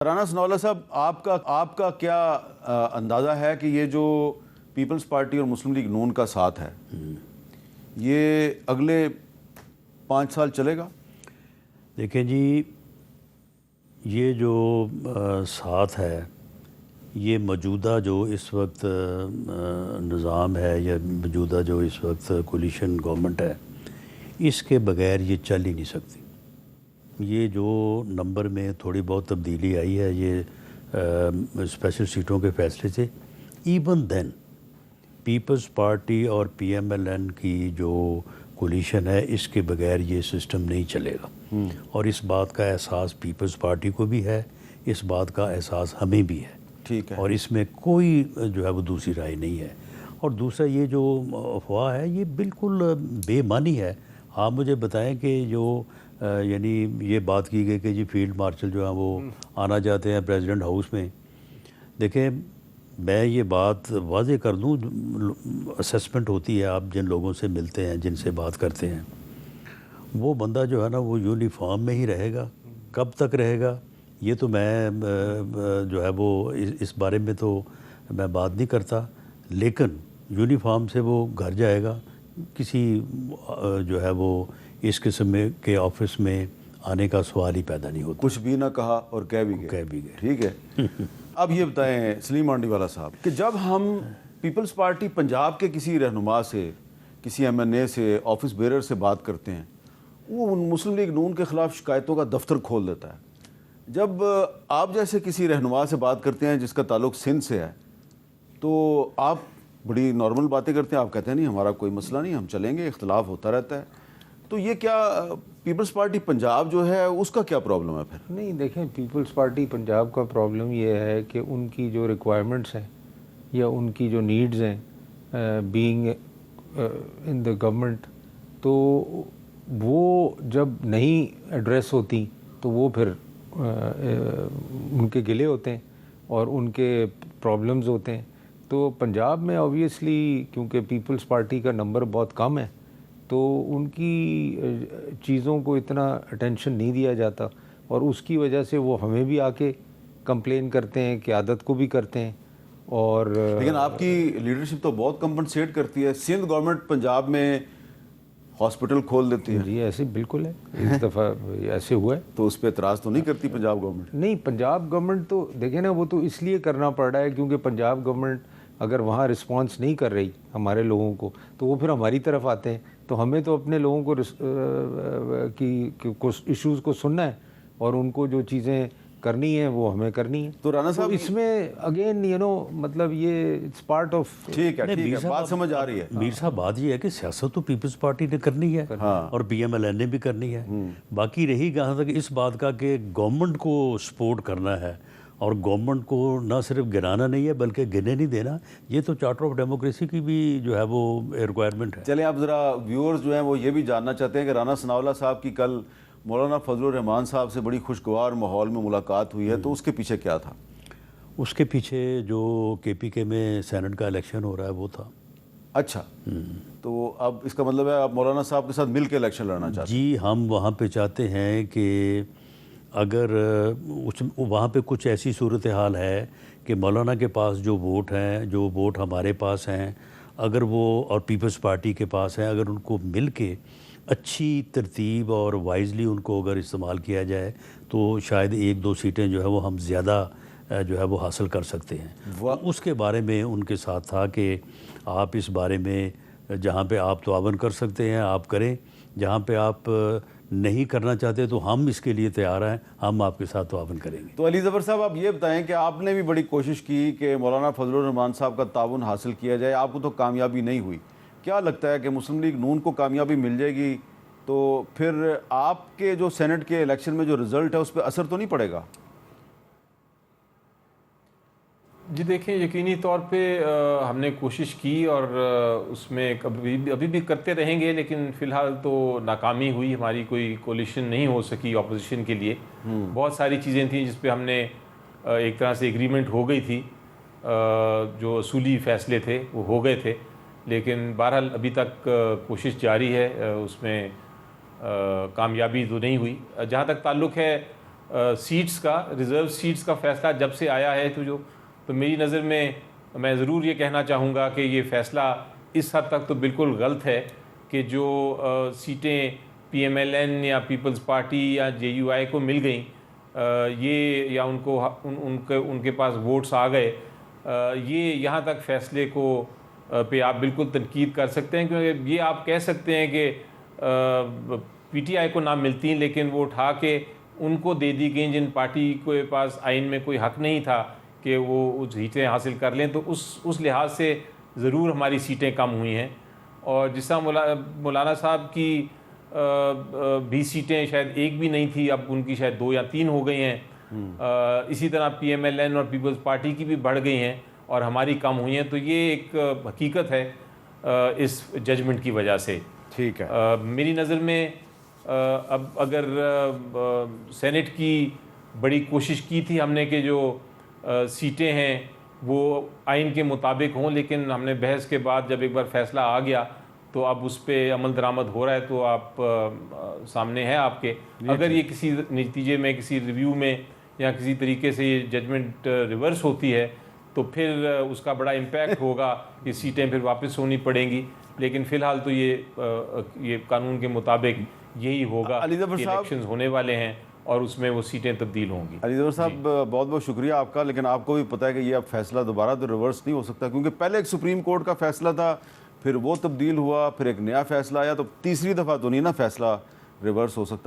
رانا ثناءاللہ صاحب، آپ کا کیا اندازہ ہے کہ یہ جو پیپلز پارٹی اور مسلم لیگ نون کا ساتھ ہے یہ اگلے 5 سال چلے گا؟ دیکھیں جی، یہ جو ساتھ ہے، یہ موجودہ جو اس وقت نظام ہے یا موجودہ جو اس وقت کولیشن گورنمنٹ ہے، اس کے بغیر یہ چل ہی نہیں سکتی۔ یہ جو نمبر میں تھوڑی بہت تبدیلی آئی ہے یہ اسپیشل سیٹوں کے فیصلے سے، ایون دین پیپلز پارٹی اور پی ایم ایل این کی جو کولیشن ہے اس کے بغیر یہ سسٹم نہیں چلے گا، اور اس بات کا احساس پیپلز پارٹی کو بھی ہے، اس بات کا احساس ہمیں بھی ہے، ٹھیک ہے، اور اس میں کوئی جو ہے وہ دوسری رائے نہیں ہے۔ اور دوسرا یہ جو افواہ ہے یہ بالکل بے معنی ہے۔ آپ مجھے بتائیں کہ جو یعنی یہ بات کی گئی کہ جی فیلڈ مارشل جو ہیں وہ آنا چاہتے ہیں پریزیڈنٹ ہاؤس میں۔ دیکھیں، میں یہ بات واضح کر دوں، اسیسمنٹ ہوتی ہے، آپ جن لوگوں سے ملتے ہیں، جن سے بات کرتے ہیں، وہ بندہ جو ہے نا وہ یونیفارم میں ہی رہے گا۔ کب تک رہے گا یہ تو میں جو ہے وہ اس بارے میں تو میں بات نہیں کرتا، لیکن یونیفارم سے وہ گھر جائے گا، کسی جو ہے وہ اس قسم کے آفس میں آنے کا سوال ہی پیدا نہیں ہوتا۔ کچھ بھی نہ کہا اور کہہ بھی گئے، ٹھیک ہے۔ اب یہ بتائیں سلیم مانڈی والا صاحب کہ جب ہم پیپلز پارٹی پنجاب کے کسی رہنما سے، کسی ایم این اے سے، آفس بیرر سے بات کرتے ہیں، وہ مسلم لیگ نون کے خلاف شکایتوں کا دفتر کھول دیتا ہے۔ جب آپ جیسے کسی رہنما سے بات کرتے ہیں جس کا تعلق سندھ سے ہے، تو آپ بڑی نارمل باتیں کرتے ہیں، آپ کہتے ہیں نہیں ہمارا کوئی مسئلہ نہیں، ہم چلیں گے، اختلاف ہوتا رہتا ہے۔ تو یہ کیا پیپلز پارٹی پنجاب جو ہے اس کا کیا پرابلم ہے پھر؟ نہیں، دیکھیں، پیپلز پارٹی پنجاب کا پرابلم یہ ہے کہ ان کی جو ریکوائرمنٹس ہیں یا ان کی جو نیڈز ہیں بینگ ان دا گورنمنٹ، تو وہ جب نہیں ایڈریس ہوتی تو وہ پھر ان کے گلے ہوتے ہیں اور ان کے پرابلمز ہوتے ہیں۔ تو پنجاب میں اوبویسلی کیونکہ پیپلز پارٹی کا نمبر بہت کم ہے تو ان کی چیزوں کو اتنا اٹینشن نہیں دیا جاتا، اور اس کی وجہ سے وہ ہمیں بھی آ کے کمپلین کرتے ہیں، قیادت کو بھی کرتے ہیں۔ اور لیکن آپ کی لیڈرشپ تو بہت کمپنسیٹ کرتی ہے۔ سندھ گورنمنٹ پنجاب میں ہاسپٹل کھول دیتی ہے، جی ایسے بالکل ہے، اس دفعہ ایسے ہوا ہے۔ تو اس پہ اعتراض تو نہیں کرتی پنجاب گورنمنٹ؟ نہیں، پنجاب گورنمنٹ تو دیکھیں نا، وہ تو اس لیے کرنا پڑ رہا ہے کیونکہ پنجاب گورنمنٹ اگر وہاں رسپانس نہیں کر رہی ہمارے لوگوں کو تو وہ پھر ہماری طرف آتے ہیں، تو ہمیں تو اپنے لوگوں کو ایشوز کو سننا ہے اور ان کو جو چیزیں کرنی ہیں وہ ہمیں کرنی ہے۔ تو رانا صاحب اس میں اگین مطلب یہ اٹس پارٹ آف، ٹھیک ہے، بات سمجھ آ رہی ہے۔ میر صاحب بات یہ ہے کہ سیاست تو پیپلز پارٹی نے کرنی ہے اور پی ایم ایل این نے بھی کرنی ہے۔ باقی رہی کہاں تک اس بات کا کہ گورنمنٹ کو سپورٹ کرنا ہے اور گورنمنٹ کو نہ صرف گرانا نہیں ہے بلکہ گرنے نہیں دینا، یہ تو چارٹر آف ڈیموکریسی کی بھی جو ہے وہ ریکوائرمنٹ ہے۔ چلیں اب ذرا ویورز جو ہیں وہ یہ بھی جاننا چاہتے ہیں کہ رانا ثناءاللہ صاحب کی کل مولانا فضل الرحمان صاحب سے بڑی خوشگوار ماحول میں ملاقات ہوئی ہے، تو اس کے پیچھے کیا تھا؟ اس کے پیچھے جو کے پی کے میں سینٹ کا الیکشن ہو رہا ہے وہ تھا۔ اچھا، تو اب اس کا مطلب ہے آپ مولانا صاحب کے ساتھ مل کے الیکشن لڑنا چاہتے ہیں؟ جی، ہم وہاں پہ چاہتے ہیں کہ اگر وہاں پہ کچھ ایسی صورتحال ہے کہ مولانا کے پاس جو ووٹ ہیں، جو ووٹ ہمارے پاس ہیں، اگر وہ اور پیپلز پارٹی کے پاس ہیں، اگر ان کو مل کے اچھی ترتیب اور وائزلی ان کو اگر استعمال کیا جائے تو شاید 1-2 سیٹیں جو ہے وہ ہم زیادہ جو ہے وہ حاصل کر سکتے ہیں۔ اس کے بارے میں ان کے ساتھ تھا کہ آپ اس بارے میں جہاں پہ آپ تعاون کر سکتے ہیں آپ کریں، جہاں پہ آپ نہیں کرنا چاہتے تو ہم اس کے لیے تیار ہیں، ہم آپ کے ساتھ تعاون کریں گے۔ تو علی ظفر صاحب آپ یہ بتائیں کہ آپ نے بھی بڑی کوشش کی کہ مولانا فضل الرحمان صاحب کا تعاون حاصل کیا جائے، آپ کو تو کامیابی نہیں ہوئی۔ کیا لگتا ہے کہ مسلم لیگ نون کو کامیابی مل جائے گی تو پھر آپ کے جو سینٹ کے الیکشن میں جو رزلٹ ہے اس پہ اثر تو نہیں پڑے گا؟ جی دیکھیں، یقینی طور پہ ہم نے کوشش کی اور اس میں ابھی بھی کرتے رہیں گے، لیکن فی الحال تو ناکامی ہوئی، ہماری کوئی کولیشن نہیں ہو سکی اپوزیشن کے لیے۔ بہت ساری چیزیں تھیں جس پہ ہم نے ایک طرح سے ایگریمنٹ ہو گئی تھی، جو اصولی فیصلے تھے وہ ہو گئے تھے، لیکن بہرحال ابھی تک کوشش جاری ہے، اس میں کامیابی تو نہیں ہوئی۔ جہاں تک تعلق ہے سیٹس کا ریزرو سیٹس کا فیصلہ جب سے آیا ہے تو میری نظر میں ضرور یہ کہنا چاہوں گا کہ یہ فیصلہ اس حد تک تو بالکل غلط ہے کہ جو سیٹیں پی ایم ایل این یا پیپلز پارٹی یا جے یو آئی کو مل گئیں یہ یا ان کے پاس ووٹس آ گئے، یہ یہاں تک فیصلے کو پہ آپ بالکل تنقید کر سکتے ہیں، کیونکہ یہ آپ کہہ سکتے ہیں کہ پی ٹی آئی کو نہ ملتی لیکن وہ اٹھا کے ان کو دے دی گئیں جن پارٹی کے پاس آئین میں کوئی حق نہیں تھا کہ وہ سیٹیں حاصل کر لیں، تو اس لحاظ سے ضرور ہماری سیٹیں کم ہوئی ہیں۔ اور جس طرح مولانا صاحب کی بھی سیٹیں شاید ایک بھی نہیں تھی، اب ان کی شاید 2 یا 3 ہو گئی ہیں، اسی طرح پی ایم ایل این اور پیپلز پارٹی کی بھی بڑھ گئی ہیں اور ہماری کم ہوئی ہیں، تو یہ ایک حقیقت ہے اس ججمنٹ کی وجہ سے۔ ٹھیک ہے، میری نظر میں اب اگر سینٹ کی بڑی کوشش کی تھی ہم نے کہ جو سیٹیں ہیں وہ آئین کے مطابق ہوں، لیکن ہم نے بحث کے بعد جب ایک بار فیصلہ آ گیا تو اب اس پہ عمل درآمد ہو رہا ہے، تو آپ سامنے ہے آپ کے، اگر یہ کسی نتیجے میں کسی ریویو میں یا کسی طریقے سے یہ ججمنٹ ریورس ہوتی ہے تو پھر اس کا بڑا امپیکٹ ہوگا، یہ سیٹیں پھر واپس ہونی پڑیں گی، لیکن فی الحال تو یہ قانون کے مطابق یہی ہوگا کہ الیکشنز ہونے والے ہیں اور اس میں وہ سیٹیں تبدیل ہوں گی۔ علی زفر صاحب بہت بہت شکریہ آپ کا، لیکن آپ کو بھی پتہ ہے کہ یہ اب فیصلہ دوبارہ تو ریورس نہیں ہو سکتا، کیونکہ پہلے ایک سپریم کورٹ کا فیصلہ تھا، پھر وہ تبدیل ہوا، پھر ایک نیا فیصلہ آیا، تو تیسری دفعہ تو نہیں نا فیصلہ ریورس ہو سکتا۔